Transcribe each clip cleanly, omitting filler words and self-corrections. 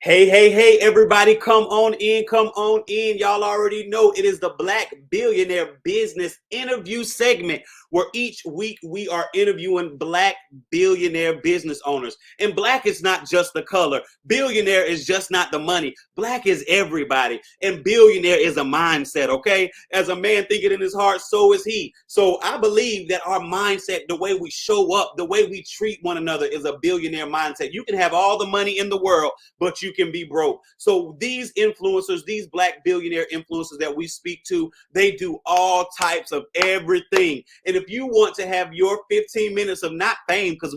Hey, hey, hey, everybody, come on in, come on in. Y'all already know it is the Black Billionaire Business Interview segment where each week we are interviewing Black billionaire business owners. And Black is not just the color, billionaire is just not the money. Black is everybody, and billionaire is a mindset, okay? As a man thinking in his heart, so is he. So I believe that our mindset, the way we show up, the way we treat one another is a billionaire mindset. You can have all the money in the world, but you can be broke. So these influencers, these Black billionaire influencers that we speak to, they do all types of everything. And if you want to have your 15 minutes of not fame, because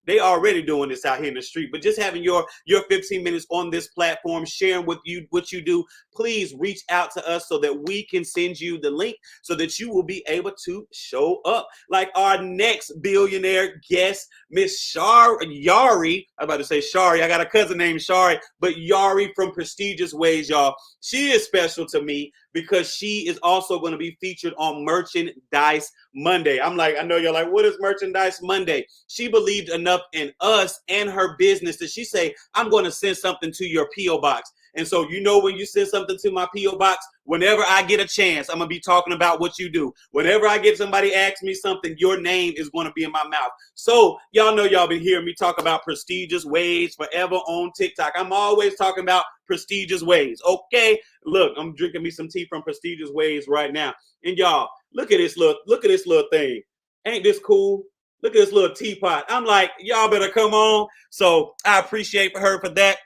they already doing this out here in the street, but just having your 15 minutes on this platform, sharing with you what you do, please reach out to us so that we can send you the link so that you will be able to show up. Like our next billionaire guest, Miss Yaari. I'm about to say Shari. I got a cousin named Shari, but Yaari from Prestigious Ways, y'all. She is special to me because she is also going to be featured on Merchandise Monday. I'm like, I know you're like, what is Merchandise Monday? She believed enough in us and her business that she say, I'm going to send something to your P.O. box. And so, when you send something to my P.O. box, whenever I get a chance, I'm going to be talking about what you do. Whenever I get somebody ask me something, your name is going to be in my mouth. So y'all know y'all been hearing me talk about Prestigious Ways forever on TikTok. I'm always talking about Prestigious Ways. Okay, look, I'm drinking me some tea from Prestigious Ways right now. And y'all, look at this little thing. Ain't this cool? Look at this little teapot. I'm like, y'all better come on. So I appreciate her for that.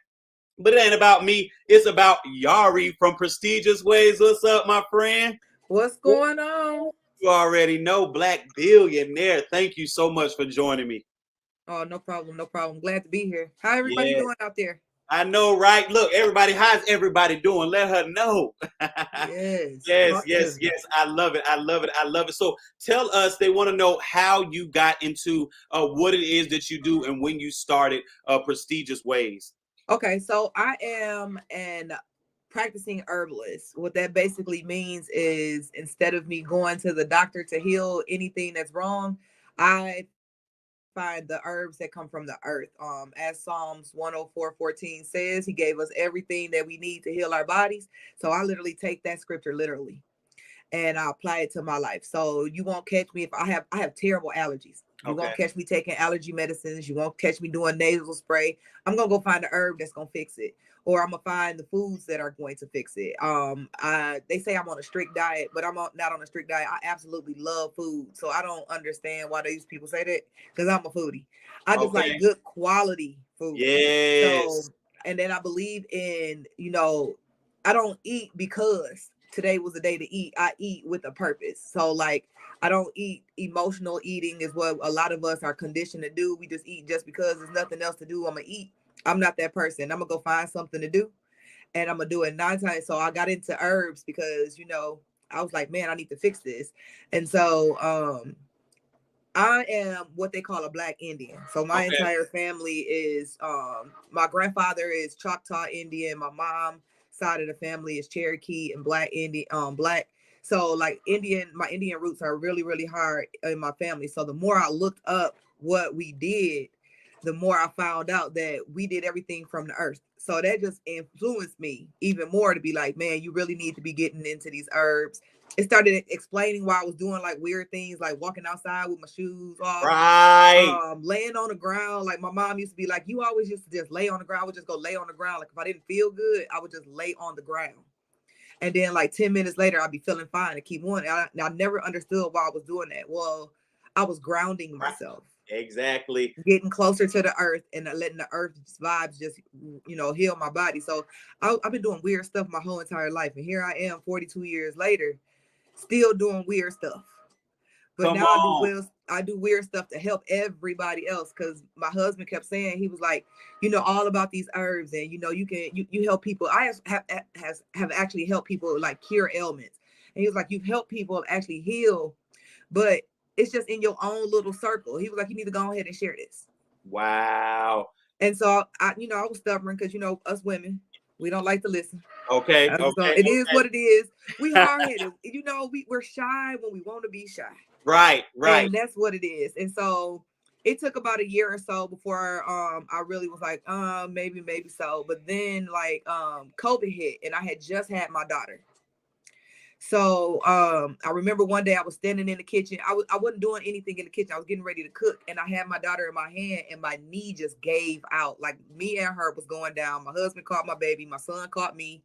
But it ain't about me. It's about Yaari from Prestigious Ways. What's up, my friend? What's going on? You already know, Black billionaire. Thank you so much for joining me. Oh, no problem, no problem. Glad to be here. How everybody Yeah, doing out there? I know, right? Look, everybody, how's everybody doing? Let her know. Yes, Yes, yes, awesome. yes. I love it. I love it. I love it. So tell us, they want to know how you got into what it is that you do and when you started Prestigious Ways. Okay, so I am an practicing herbalist. What that basically means is instead of me going to the doctor to heal anything that's wrong, I find the herbs that come from the earth. As Psalms 104:14 says, he gave us everything that we need to heal our bodies. So I literally take that scripture literally and I apply it to my life. So you won't catch me if I have terrible allergies. You Okay. won't catch me taking allergy medicines. You won't catch me doing nasal spray. I'm gonna go find the herb that's gonna fix it, or I'm gonna find the foods that are going to fix it. They say I'm on a strict diet, but not on a strict diet. I absolutely love food, so I don't understand why these people say that because I'm a foodie. I just like Okay. good quality food. So, Yes. and then I believe in I don't eat because today was the day to eat. I eat with a purpose. So like I don't eat emotional eating is what a lot of us are conditioned to do. We just eat just because there's nothing else to do. I'm gonna eat. I'm not that person. I'm gonna go find something to do and I'm gonna do it 9 times. So I got into herbs because I was like, man, I need to fix this. And so I am what they call a Black Indian. So my Okay. entire family is my grandfather is Choctaw Indian, my mom side of the family is Cherokee and Black Indian Black. So like my Indian roots are really, really hard in my family. So the more I looked up what we did, the more I found out that we did everything from the earth. So that just influenced me even more to be like, man, you really need to be getting into these herbs. It started explaining why I was doing like weird things, like walking outside with my shoes off, Right. laying on the ground. Like my mom used to be like, you always used to just lay on the ground. I would just go lay on the ground. Like if I didn't feel good, I would just lay on the ground. And then like 10 minutes later, I'd be feeling fine and keep on. I never understood why I was doing that. Well, I was grounding Right. myself, Exactly. getting closer to the earth and letting the earth vibes just, heal my body. So I've been doing weird stuff my whole entire life. And here I am 42 years later, still doing weird stuff. But Come now on. I do weird stuff to help everybody else because my husband kept saying he was like, all about these herbs and you help people. I have actually helped people like cure ailments, and he was like, you've helped people actually heal, but it's just in your own little circle. He was like, you need to go ahead and share this. Wow. And so I was stubborn because us women, we don't like to listen. Okay. So Okay. it is what it is. We hard headed. We're shy when we want to be shy. Right. Right. And that's what it is. And so It took about a year or so before I really was like, maybe so. But then like COVID hit and I had just had my daughter. So I remember one day I was standing in the kitchen. I wasn't doing anything in the kitchen. I was getting ready to cook and I had my daughter in my hand and my knee just gave out. Like me and her was going down. My husband caught my baby. My son caught me.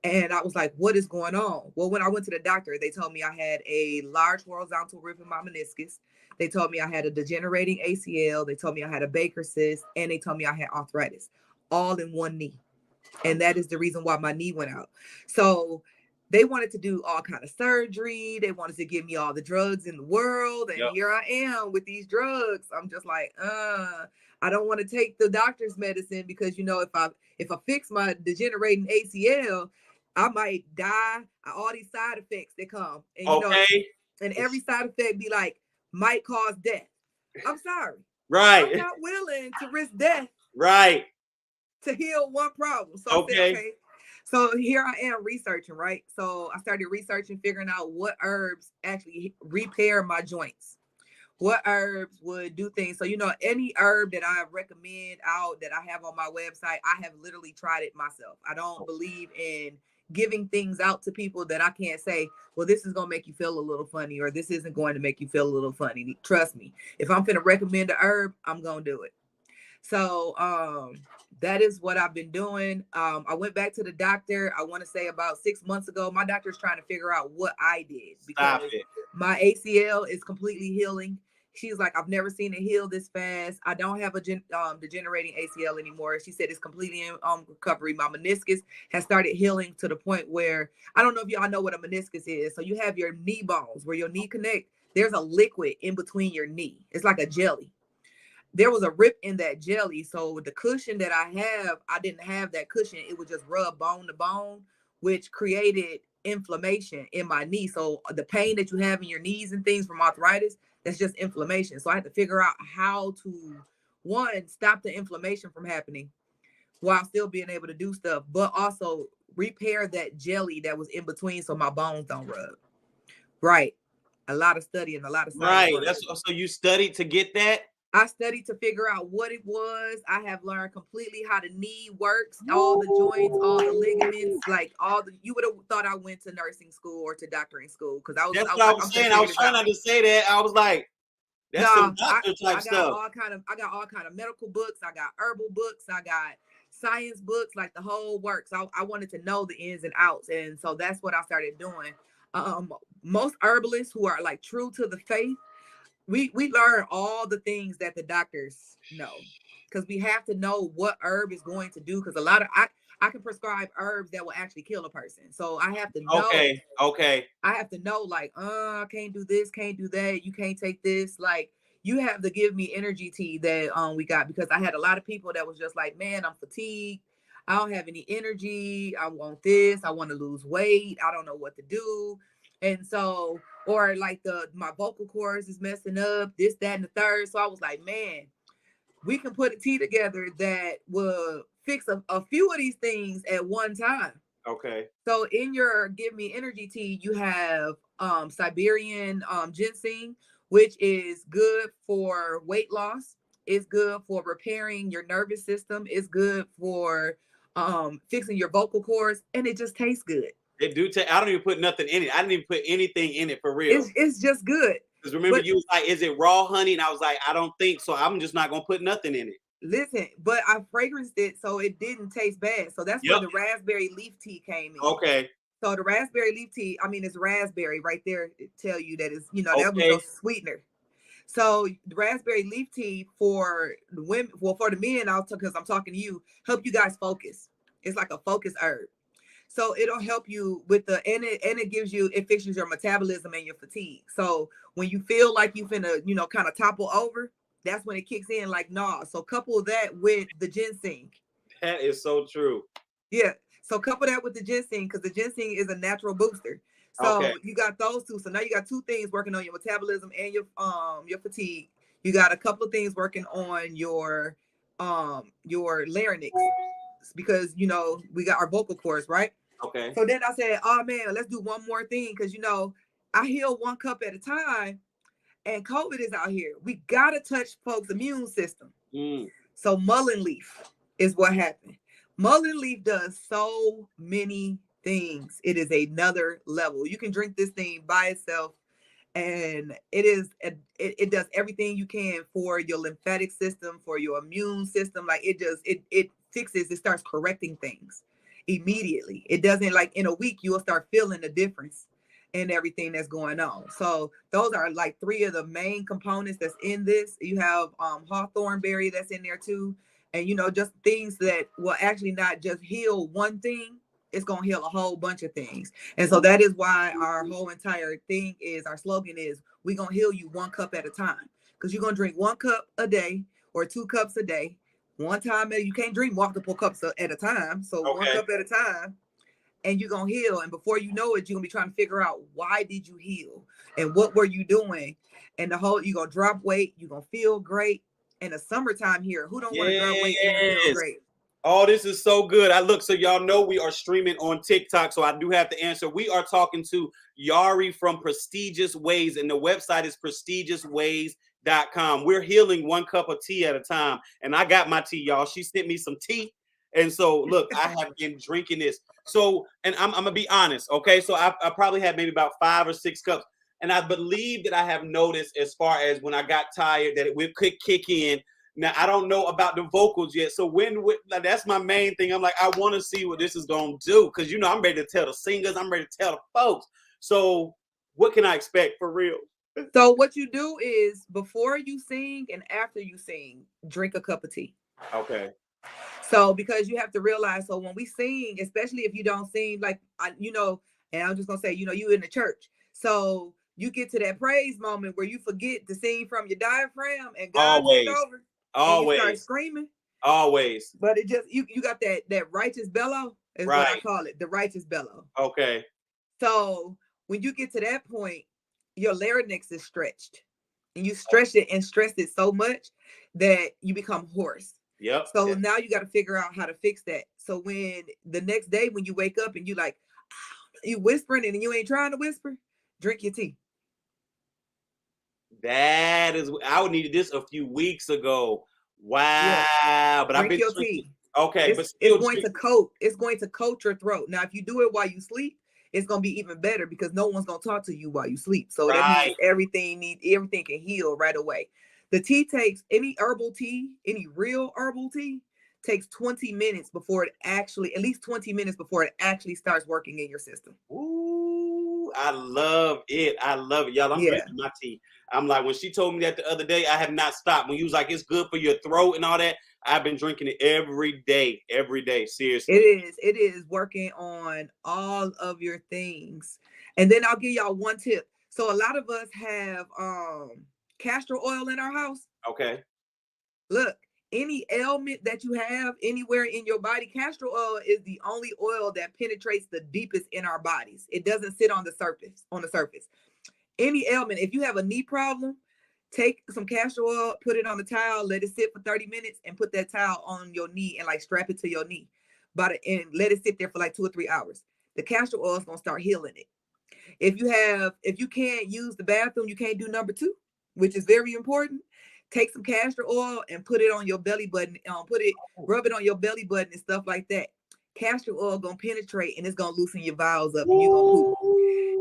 And I was like, what is going on? Well, when I went to the doctor, they told me I had a large horizontal rip in my meniscus. They told me I had a degenerating ACL. They told me I had a Baker cyst. And they told me I had arthritis all in one knee. And that is the reason why my knee went out. So they wanted to do all kind of surgery. They wanted to give me all the drugs in the world. And here I am with these drugs. I'm just like, I don't want to take the doctor's medicine because, you know, if I fix my degenerating ACL, I might die. All these side effects that come. And, you know, and every side effect be like, might cause death. I'm sorry. Right. I'm not willing to risk death. Right. To heal one problem. So I said, okay. So here I am researching, right? So I started researching, figuring out what herbs actually repair my joints. What herbs would do things. So, you know, any herb that I recommend out that I have on my website, I have literally tried it myself. I don't believe in giving things out to people that I can't say, well, this is going to make you feel a little funny, or this isn't going to make you feel a little funny. Trust me. If I'm going to recommend a herb, I'm going to do it. So that is what I've been doing. I went back to the doctor, I want to say about 6 months ago. My doctor's trying to figure out what I did because my ACL is completely healing. She's like, I've never seen it heal this fast. I don't have a degenerating ACL anymore. She said it's completely in recovery. My meniscus has started healing to the point where, I don't know if y'all know what a meniscus is. So you have your knee bones where your knee connect. There's a liquid in between your knee. It's like a jelly. There was a rip in that jelly. So the cushion that I have, I didn't have that cushion. It would just rub bone to bone, which created inflammation in my knee. So the pain that you have in your knees and things from arthritis, that's just inflammation. So I had to figure out how to, one, stop the inflammation from happening while still being able to do stuff, but also repair that jelly that was in between so my bones don't rub. Right. A lot of studying, a lot of science. Right. That's so you studied to get that? I studied to figure out what it was. I have learned completely how the knee works, all the joints, all the ligaments, like all the. You would have thought I went to nursing school or to doctoring school because I was. That's what I was saying. I was trying not to say that. I was like, that's some doctor type stuff. I got all kind of medical books. I got herbal books. I got science books, like the whole works. I wanted to know the ins and outs, and so that's what I started doing. Most herbalists who are like true to the faith. We learn all the things that the doctors know because we have to know what herb is going to do. Because a lot of I can prescribe herbs that will actually kill a person. So I have to know. Okay. I have to know like, I can't do this, can't do that. You can't take this. Like you have to give me energy tea that we got because I had a lot of people that was just like, man, I'm fatigued. I don't have any energy. I want this. I want to lose weight. I don't know what to do. And so, or like my vocal cords is messing up, this, that, and the third. So I was like, man, we can put a tea together that will fix a few of these things at one time. Okay. So in your Give Me Energy tea, you have Siberian ginseng, which is good for weight loss. It's good for repairing your nervous system. It's good for fixing your vocal cords, and it just tastes good. It do. I don't even put nothing in it. I didn't even put anything in it for real. It's just good. Because remember, you was like, "Is it raw honey?" And I was like, "I don't think so. I'm just not gonna put nothing in it." Listen, but I fragranced it, so it didn't taste bad. So that's where the raspberry leaf tea came in. Okay. So the raspberry leaf tea, I mean, it's raspberry right there. It tell you that it's, that was no sweetener. So the raspberry leaf tea for the women, well, for the men, because I'm talking to you, help you guys focus. It's like a focus herb. So it'll help you with and it gives you, it fixes your metabolism and your fatigue. So when you feel like you finna, kind of topple over, that's when it kicks in like, nah. So couple that with the ginseng. That is so true. Yeah. So couple that with the ginseng because the ginseng is a natural booster. So you got those two. So now you got two things working on your metabolism and your fatigue. You got a couple of things working on your larynx because we got our vocal cords, right? Okay. So then I said, oh man, let's do one more thing because I heal one cup at a time. and COVID is out here. We gotta touch folks' immune system. Mm. So mullein leaf is what happened. Mullein leaf does so many things. It is another level. You can drink this thing by itself, and it does everything you can for your lymphatic system, for your immune system. Like it fixes, it starts correcting things immediately. It doesn't, like in a week you will start feeling the difference in everything that's going on. So those are like three of the main components that's in this. You have hawthorn berry that's in there too, and just things that will actually not just heal one thing, it's going to heal a whole bunch of things. And so that is why our whole entire thing is, our slogan is, we're going to heal you 1 cup at a time. Because you're going to drink 1 cup a day or 2 cups a day. One time, you can't drink multiple cups at a time. So 1 cup at a time, and you're going to heal. And before you know it, you're going to be trying to figure out, why did you heal? And what were you doing? And you're going to drop weight. You're going to feel great. In the summertime here, who don't want to drop weight and feel great? Oh, this is so good. So y'all know we are streaming on TikTok, so I do have to answer. We are talking to Yaari from Prestigious Ways, and the website is prestigiousways.com. We're healing 1 cup of tea at a time, and I got my tea, y'all. She sent me some tea, and so look, I have been drinking this. So, and I'm gonna be honest, okay? So I probably had maybe about 5 or 6 cups, and I believe that I have noticed, as far as when I got tired, that it would kick in. Now, I don't know about the vocals yet. So that's my main thing. I'm like, I want to see what this is going to do. Because, I'm ready to tell the singers. I'm ready to tell the folks. So what can I expect for real? So what you do is, before you sing and after you sing, drink a cup of tea. Okay. So because you have to realize, so when we sing, especially if you don't sing, like, and I'm just going to say, you in the church. So you get to that praise moment where you forget to sing from your diaphragm, and God takes over. Always. And you start screaming. Always. But it just, you got that righteous bellow is right. What I call it, the righteous bellow. Okay. So when you get to that point, your larynx is stretched. And you stretch it and stress it so much that you become hoarse. Yep. So now you got to figure out how to fix that. So when the next day, when you wake up and you like, you whispering and you ain't trying to whisper, drink your tea. That is, I needed this a few weeks ago. Wow. Yeah. But drink your tea. Okay. It's going to coat your throat. Now, if you do it while you sleep, it's going to be even better, because no one's going to talk to you while you sleep. So that means everything can heal right away. The tea takes, any real herbal tea takes 20 minutes before it actually, at least 20 minutes before it actually starts working in your system. Ooh, I love it. Y'all, I'm drinking my tea. I'm like, when she told me that the other day, I have not stopped. When you was like, it's good for your throat and all that, I've been drinking it every day. Seriously. It is working on all of your things. And then I'll give y'all one tip. So a lot of us have castor oil in our house. Okay. Look, any ailment that you have anywhere in your body, castor oil is the only oil that penetrates the deepest in our bodies. It doesn't sit on the surface. Any ailment, if you have a knee problem, take some castor oil, put it on the towel, let it sit for 30 minutes, and put that towel on your knee and like strap it to your knee. And let it sit there for like 2 or 3 hours. The castor oil is gonna start healing it. If you can't use the bathroom, you can't do number 2, which is very important. Take some castor oil and put it on your belly button. Rub it on your belly button and stuff like that. Castor oil gonna penetrate and it's gonna loosen your bowels up. And you're gonna poop.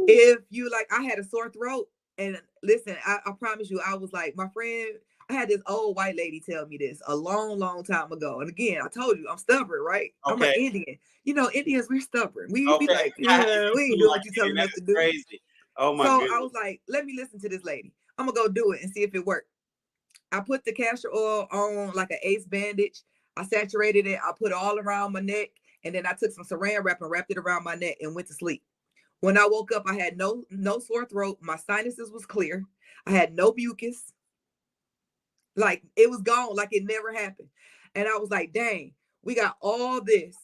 If you like, I had a sore throat, and listen, I promise you, I was like, my friend, I had this old white lady tell me this a long time ago. And again, I told you I'm stubborn, right? Okay. I'm an Indian. Indians, we're stubborn. We be like, yeah, we ain't doing what you're telling us to do. Crazy. Oh my goodness. I was like, let me listen to this lady. I'm gonna go do it and see if it worked. I put the castor oil on like an ace bandage. I saturated it. I put it all around my neck, and then I took some saran wrap and wrapped it around my neck and went to sleep. When I woke up, I had no sore throat. My sinuses was clear. I had no mucus. Like, it was gone, like it never happened. And I was like, dang, we got all this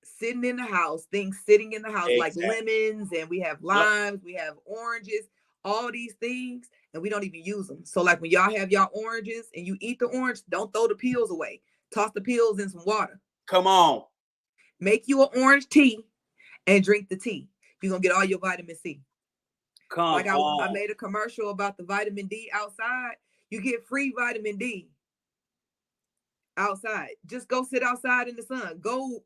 sitting in the house, things sitting in the house, like lemons, and we have limes, we have oranges, all these things, and we don't even use them. So like when y'all have y'all oranges and you eat the orange, don't throw the peels away. Toss the peels in some water. Come on. Make you an orange tea and drink the tea. You're going to get all your vitamin C. Come Like I on. made a commercial about the vitamin D outside. You get free vitamin D outside. Just go sit outside in the sun. Go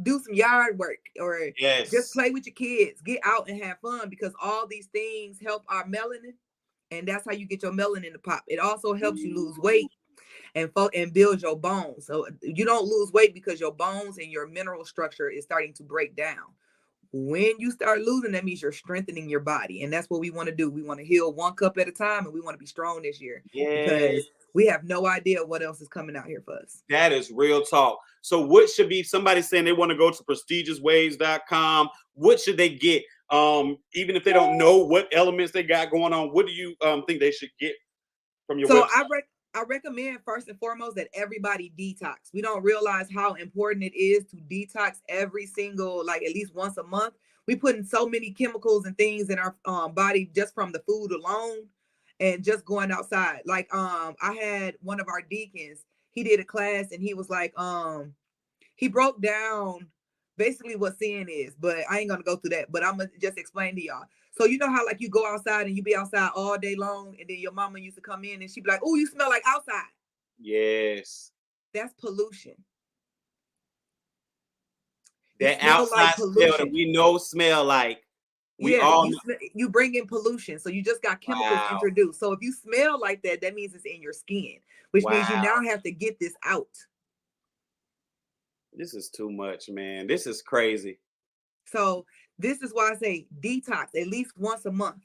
do some yard work or just Yes. play with your kids. Get out and have fun because all these things help our melanin. And that's how you get your melanin to pop. It also helps you lose weight and build your bones. So you don't lose weight because your bones and your mineral structure is starting to break down. When you start losing, that means you're strengthening your body. And that's what we want to do. We want to heal one cup at a time, and we want to be strong this year because we have no idea what else is coming out here for us. That is real talk. So what should be somebody saying they want to go to prestigiouswaves.com? What should they get? Even if they don't know what elements they got going on, what do you think they should get from your So website? I recommend first and foremost that everybody detox. We don't realize how important it is to detox every single, like at least once a month. We put in so many chemicals and things in our body just from the food alone and just going outside. Like I had one of our deacons, he did a class and he was like, he broke down basically what sin is, but I ain't gonna go through that. But I'm gonna just explain to y'all. So you know how like you go outside and you be outside all day long, and then your mama used to come in and she'd be like, "Oh, you smell like outside." Yes. That's pollution. You That smell like outside smell that pollution. we know smell like we Yeah, all know. you bring in pollution, so you just got chemicals Wow. introduced. So if you smell like that, that means it's in your skin, which means you Wow. now have to get this out. This is too much, man. This is crazy. So this is why I say detox at least once a month.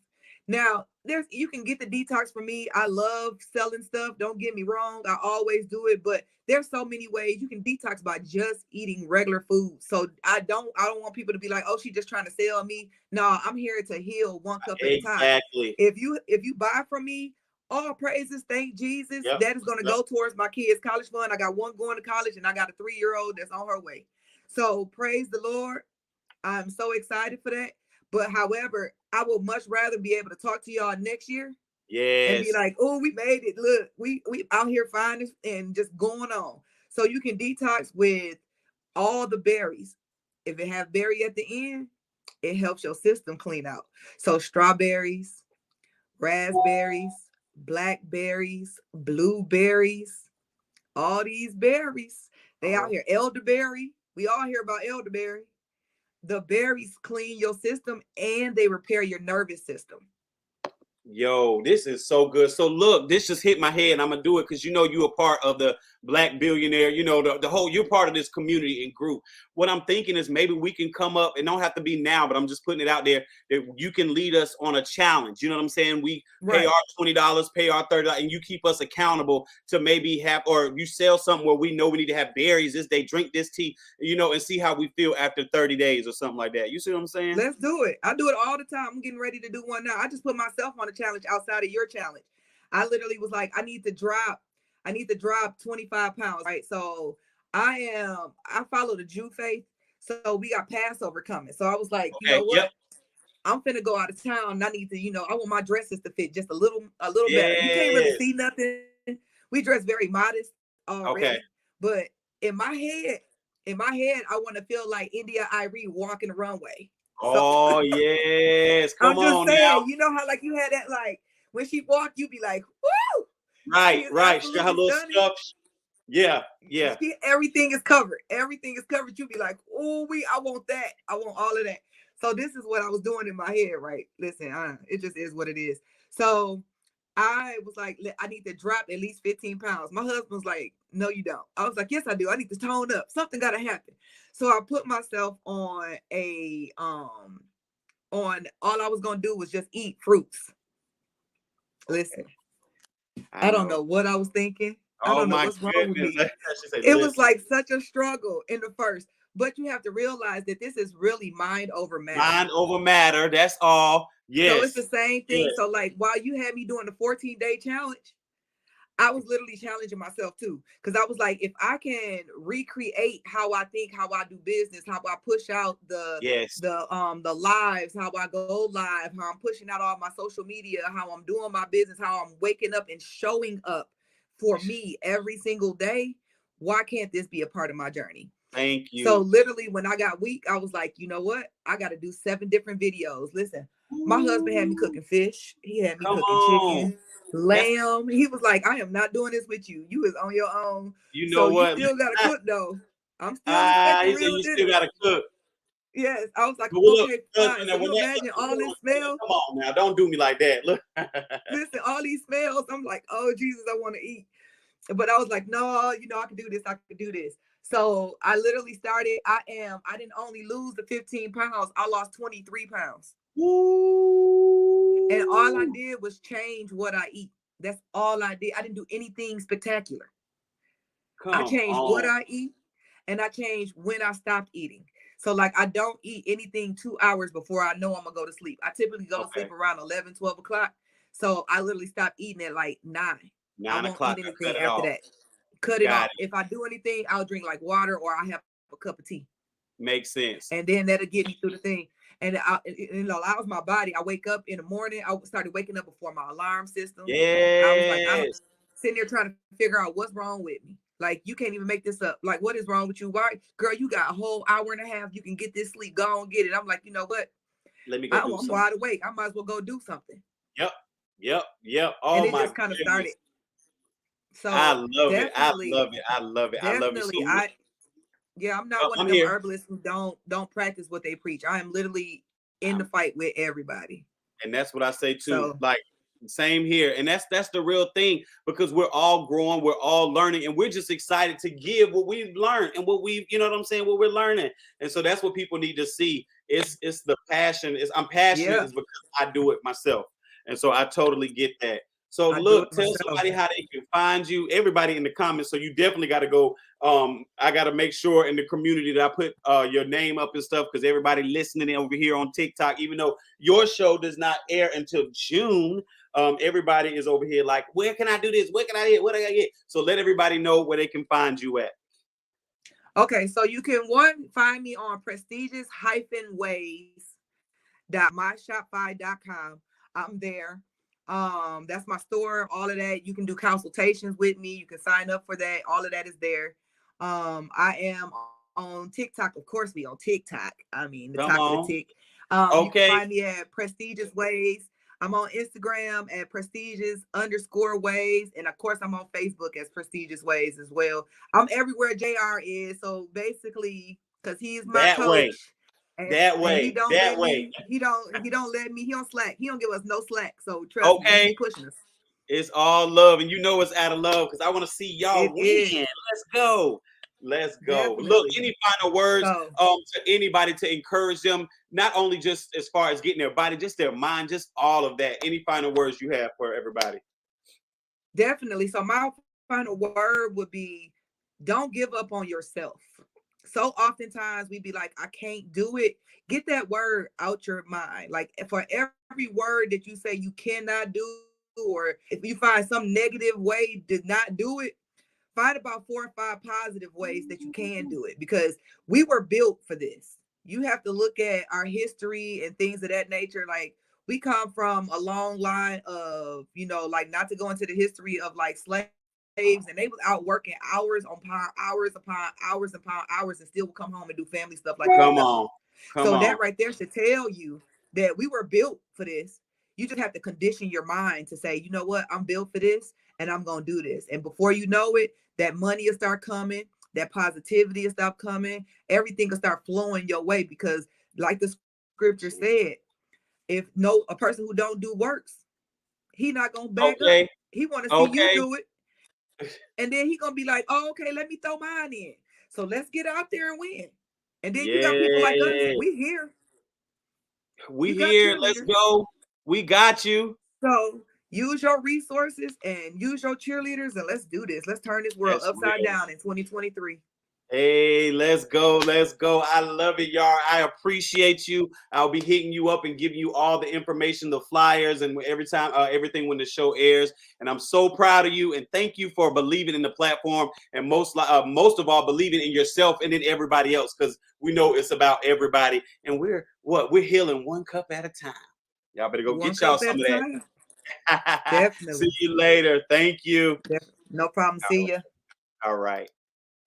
Now, you can get the detox from me. I love selling stuff. Don't get me wrong. I always do it, but there's so many ways you can detox by just eating regular food. So I don't want people to be like, "Oh, she's just trying to sell me." No, I'm here to heal one cup at a time. Exactly. If you buy from me, all praises, thank Jesus. Yep. That is going to go towards my kids' college fund. I got one going to college and I got a 3-year-old that's on her way. So praise the Lord. I'm so excited for that. But however, I would much rather be able to talk to y'all next year and be Yes. like, "Oh, we made it. Look, we out here fine and just going on." So you can detox with all the berries. If it have berry at the end, it helps your system clean out. So strawberries, raspberries, blackberries, blueberries, all these berries. They out here. Elderberry. We all hear about elderberry. The berries clean your system and they repair your nervous system. Yo, this is so good. So look, this just hit my head, and I'm gonna do it because you know you're a part of the Black Billionaire. You know the whole. You're part of this community and group. What I'm thinking is maybe we can come up. It don't have to be now, but I'm just putting it out there that you can lead us on a challenge. You know what I'm saying? We pay our $20, pay our $30, and you keep us accountable to maybe have, or you sell something where we know we need to have berries this day, drink this tea, you know, and see how we feel after 30 days or something like that. You see what I'm saying? Let's do it. I do it all the time. I'm getting ready to do one now. I just put myself on a challenge outside of your challenge. I literally was like, I need to drop 25 pounds, right? So I follow the Jew faith. So we got Passover coming. So I was like, you know what? Yep. I'm finna go out of town. And I need to, I want my dresses to fit just a little better. You can't really Yes. see nothing. We dress very modest already. Okay. But in my head, I want to feel like Yaari walking the runway. Oh, yes. I'm Come just on saying, now. you know how like you had that like when she walked, you be like, "Woo!" Right. She got her little stunning. stuff. Yeah. Everything is covered. Everything is covered. You be like, "Oh, I want that. I want all of that." So this is what I was doing in my head, right? Listen, it just is what it is. So I was like, I need to drop at least 15 pounds. My husband's like, "No, you don't." I was like, "Yes, I do. I need to tone up. Something got to happen." So I put myself on all I was gonna do was just eat fruits. Listen, I don't know what I was thinking. I don't know what's wrong with me. It was like such a struggle in the first, but you have to realize that this is really mind over matter. Mind over matter. That's all. Yes. So it's the same thing. Yes. So like while you had me doing the 14-day challenge, I was literally challenging myself too. Because I was like, if I can recreate how I think, how I do business, how I push out the lives, how I go live, how I'm pushing out all my social media, how I'm doing my business, how I'm waking up and showing up for me every single day, why can't this be a part of my journey? Thank you. So literally when I got weak, I was like, you know what? I got to do 7 different videos. Listen, My husband had me Ooh, cooking fish. He had me come cooking on. chicken, That's lamb. He was like, I am not doing this with you. You is on your own. you So know you what? still gotta cook though. I'm still expecting He said real you still dinners. gotta cook. Yes. I was like, But well, look, okay, fine. husband, So and when you that imagine all hold this on, smell? come on now, don't do me like that. Look. Listen, all these smells. I'm like, oh Jesus, I want to eat. But I was like, no, I can do this. I can do this. So I literally started. I didn't only lose the 15 pounds. I lost 23 pounds. And all I Ooh, did was change what I eat. That's all I did. I didn't do anything spectacular. I come changed what on. I eat and I changed when I stopped eating. So like I don't eat anything 2 hours before I know I'm gonna go to sleep. I typically go to Okay. sleep around 11, 12 o'clock. So I literally stopped eating at like 9. I Nine won't o'clock, eat I cut anything it after off. that. Cut it Got off. it. If I do anything, I'll drink like water or I have a cup of tea. Makes sense. And then that'll get me through the thing. And it allows my body. I wake up in the morning. I started waking up before my alarm system. I was like, I don't Yes. sitting there trying to figure out what's wrong with me. Like, you can't even make this up. Like, what is wrong with you? Why, girl, you got a whole hour and a half. You can get this sleep. Go and get it. I'm like, you know what? Let me go I'm do something. wide awake. I might as well go do something. Yep. Yep. Yep. And Oh it my just kind of started. goodness. I So love it. I definitely, love it. I love it. I love it. So definitely, look, I'm not one of I'm them here. herbalists who don't practice what they preach. I am literally in the fight with everybody. And that's what I say too. So Like same here. And that's the real thing because we're all growing, we're all learning, and we're just excited to give what we've learned and what we've, you know what I'm saying, what we're learning. And so that's what people need to see. It's the passion. I'm passionate yeah, is because I do it myself. And so I totally get that. So I do look, it tell myself. somebody how they can find you. Everybody in the comments. So you definitely got to go. I got to make sure in the community that I put your name up and stuff because everybody listening over here on TikTok, even though your show does not air until June, everybody is over here like, where can I do this? Where can I get? What I get? So let everybody know where they can find you at. Okay, so you can find me on prestigious-ways.myshopify.com. I'm there. That's my store, all of that. You can do consultations with me. You can sign up for that. All of that is there. I am on TikTok. Of course, we on TikTok. I mean, the Come talk of the on. tick. You can Okay. find me at Prestigious Ways. I'm on Instagram at prestigious_ways. And of course, I'm on Facebook as Prestigious Ways as well. I'm everywhere JR is. So basically, because he's my That way. coach. And, That and he way. don't That let way. me, he don't let me, he don't slack. He don't give us no slack. So trust me, he Okay. be pushing us. It's all love, and you know it's out of love because I want to see y'all It win. is. Let's go. Let's go. Look, Definitely. any final words So to anybody to encourage them, not only just as far as getting their body, just their mind, just all of that. Any final words you have for everybody? definitely. So my final word would be don't give up on yourself. So oftentimes we be like, I can't do it. Get that word out your mind. Like for every word that you say you cannot do, or if you find some negative way to not do it, find about 4 or 5 positive ways that you can do it because we were built for this. You have to look at our history and things of that nature. Like we come from a long line of, like not to go into the history of like slaves, and they was out working hours upon hours upon hours upon hours and still would come home and do family stuff like it was Come nothing. on. Come So on. that right there should tell you that we were built for this. You just have to condition your mind to say, you know what, I'm built for this and I'm going to do this. And before you know it, that money will start coming, that positivity will start coming, everything will start flowing your way because like the scripture said, if a person who don't do works, he not going to back up. Okay. He want to see you Okay. do it. And then he going to be like, oh, okay, let me throw mine in. So let's get out there and win. And then you got people like us, Yeah. we here. We You got here. Let's cheerleaders. go. We got you. So use your resources and use your cheerleaders and let's do this. Let's turn this world That's upside real. down in 2023. Hey, let's go. Let's go. I love it, y'all. I appreciate you. I'll be hitting you up and giving you all the information, the flyers, and every time, everything when the show airs. And I'm so proud of you. And thank you for believing in the platform and most of all, believing in yourself and in everybody else because we know it's about everybody. And we're healing one cup at a time. Y'all better go One get y'all cup at some a of time. that. See Definitely. you later. Thank you. No problem. See ya. All right.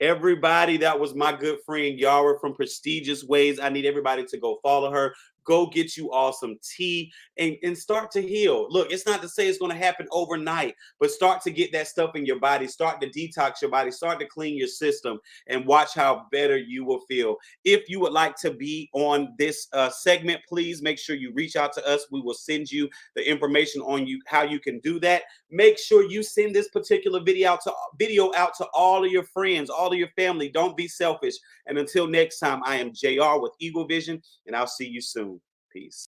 Everybody, that was my good friend Yara from Prestigious Ways. I need everybody to go follow her. Go get you all some tea and start to heal. Look, it's not to say it's going to happen overnight, but start to get that stuff in your body, start to detox your body, start to clean your system, and watch how better you will feel. If you would like to be on this segment, please make sure you reach out to us. We will send you the information on how you can do that. Make sure you send this particular video out to all of your friends, all of your family. Don't be selfish. And until next time, I am JR with Eagle Vision, and I'll see you soon. Peace.